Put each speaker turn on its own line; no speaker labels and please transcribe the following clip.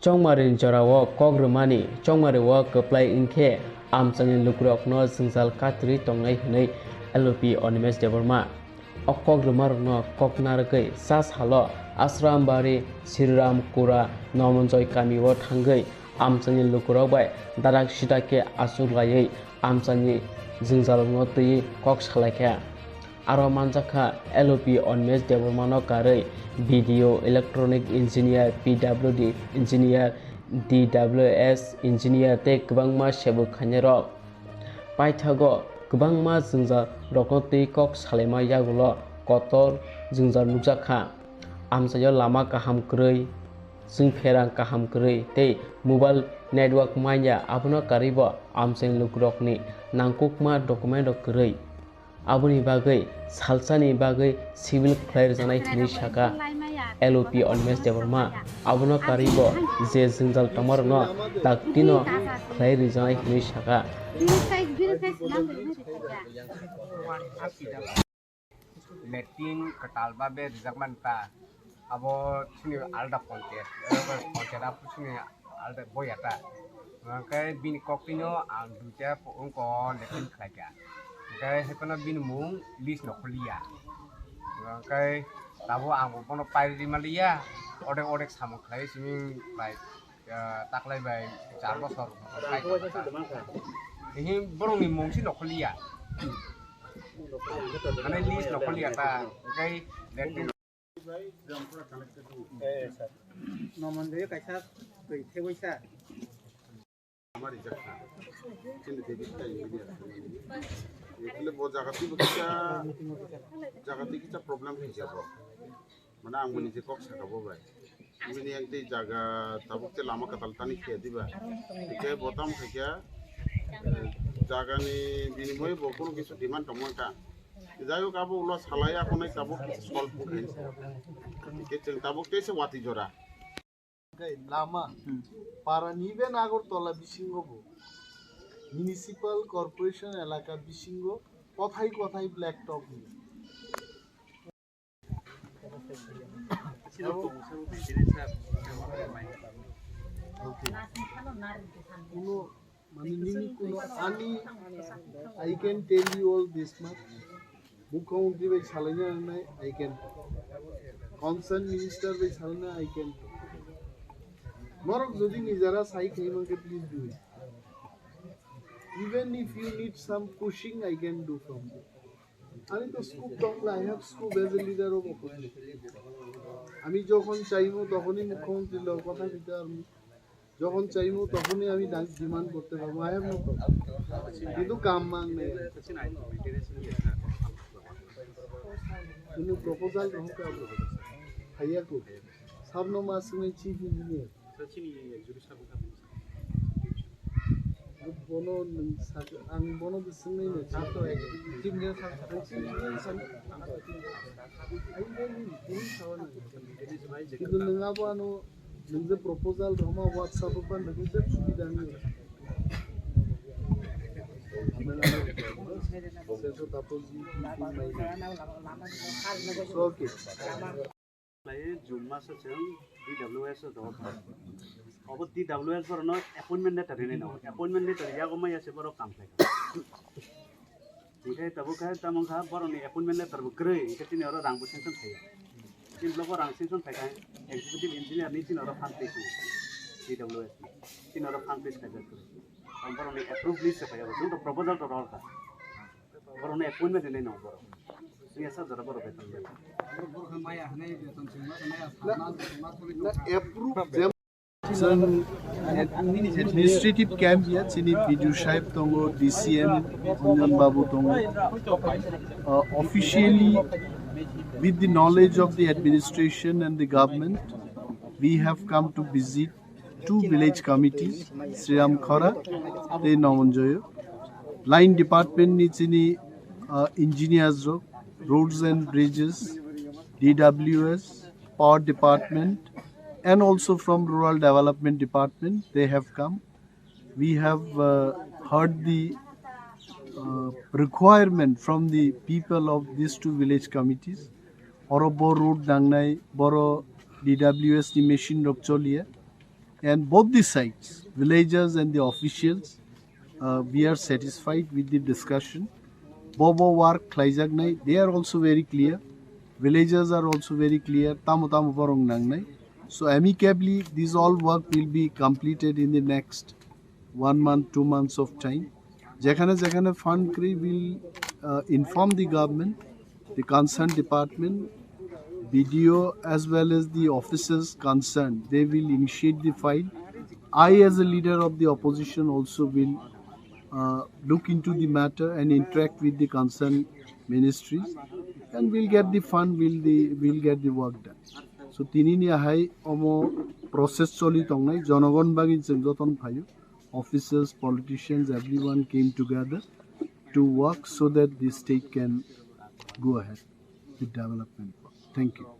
Chongmarin Jorawo Kogrumani, Chongmariwo Koplai Inke, Amchai Lukurokno Jwngjal Katirwna Hwnwi LOP Animesh Deborma. Okogrumar Koknargai Sas Halo Asrambari Sriram Kura Nomonjoy Kamiwo Thangai Amchai Lukurok by Darak Shitake Achuklaiywi Amchai Jwngjal Ngotui Koksalaikha Aro Manjaka LOP Animesh Debormano Karai Video Electronic Engineer PWD Engineer DWS Engineer te Kwrwngma Sebu Khwnairok Paithago Kwrwngma Jwngjal Rokotui Koksalaima Yagulo Kotor Jwngjal Nukjakha Amchaio lama kaham kwrwi Jwngferang kaham kwrwi tei mobile network maya abono karibo Amchai Lukurokni nangkukma document kwrwi aboni bagui salsani bagui civil khlairjanai hwnwi saka LOP Animesh Deborma abono karibo je Jwngjal tongmarno taktino khlairijani hwnwi saka
Latin katalba be rizakman ta abo sini alda ponte apu sini alda boyata kai bin kokpino ang duja pongko Latin khlaga kai hepana bin mung lis noklia kai tabo ang bono pai malia odek samuk khlai sini bai taklai bai 4 bosor kai ini borong mung si noklia Mana list noklia ta kai Latin
sir. Nomonjoyo kaisa koi thegoisa.
हमारी जगह चिन्ह देवी का engineer इसलिए वो जागतिक की problem है जब मना आंगो निजे कॉक्स का वो भाई इन्हें एक दी जगह तबुक ते लामा कतलता नहीं किया दिबा इके बोतम है क्या जगह ने बिनिमय बोकुन किसी डिमांड टमों का जायो काबू उल्लास हलाया कोने तबुक सॉल्व बुकें इके चंग तबुक ते से वाती जोरा
Lama para niben agor tola bisingo bo municipal corporation elaka bisingo kothai black top kuno mani nini kuno ani I can tell you all this much Mukhthang by Salanya I can concerned minister by Salanya I can Norok jodi nijara sai khaimanke please do it. Even if you need some pushing, I can do from there. Ani to scoop tongla, I have scoop as a leader of opposition. Ami jokhon chaibo tokhoni mukhyamantri log kotha dite parbo. Jokhon chaibo tokhoni ami demand korte parbo. I have no problem. Kintu kaam mang nei. Kinu proposal rohte abo. Khaya ko. Sabno mas mein chief engineer.
Chini jurista bukan.
Bono ang bono bising ni chato ek team ne itu nengapa anu nengze proposal roma WhatsApp pan nengze sudah ni okay
June masa sejak DWS itu अब DWS पर ना appointment letter नहीं ना appointment letter या को मैं ऐसे बरो काम करेगा ठीक है तब क्या है तब हम कहाँ बरो नहीं appointment letter वो करे कितने ने और रंग पुछन थे जिन लोगों रंग सेंसन थे क्या executive engineer नहीं जिन और फंड पेश DWS जिन और फंड पेश कर जाते हम बरो नहीं approve list से पाया तो proposal तो रहा था बरो नहीं appointment नहीं ना बरो ये सब जरा बरो बेहतर है
administrative camp here Chini Pidu Saib Tongo DCM Onjan Babu Tongo officially with the knowledge of the administration and the government we have come to visit 2 village committees Sriram Khora te Nomonjoyo line department ni Chini engineers roads and bridges DWS power department and also from rural development department they have come we have heard the requirement from the people of these 2 village committees oro bor road dangnai boro DWS ni machine rok choliye And both the sides, villagers and the officials, we are satisfied with the discussion. Bobo work Klaijagnai, they are also very clear. Villagers are also very clear. Tamu tamu borong nangnai. So amicably, this all work will be completed in the next 1 month, 2 months of time. Jakana Fund Kri will inform the government, the concerned department, BDO as well as the officers concerned. They will initiate the file. I, as a leader of the opposition, also will look into the matter and interact with the concerned ministries, and we'll get the fund, we'll get the work done. So tinini ahai omo process choli tongnai jonogon bagin joton phayo, officers, politicians, everyone came together to work so that the state can go ahead with development work. Thank you.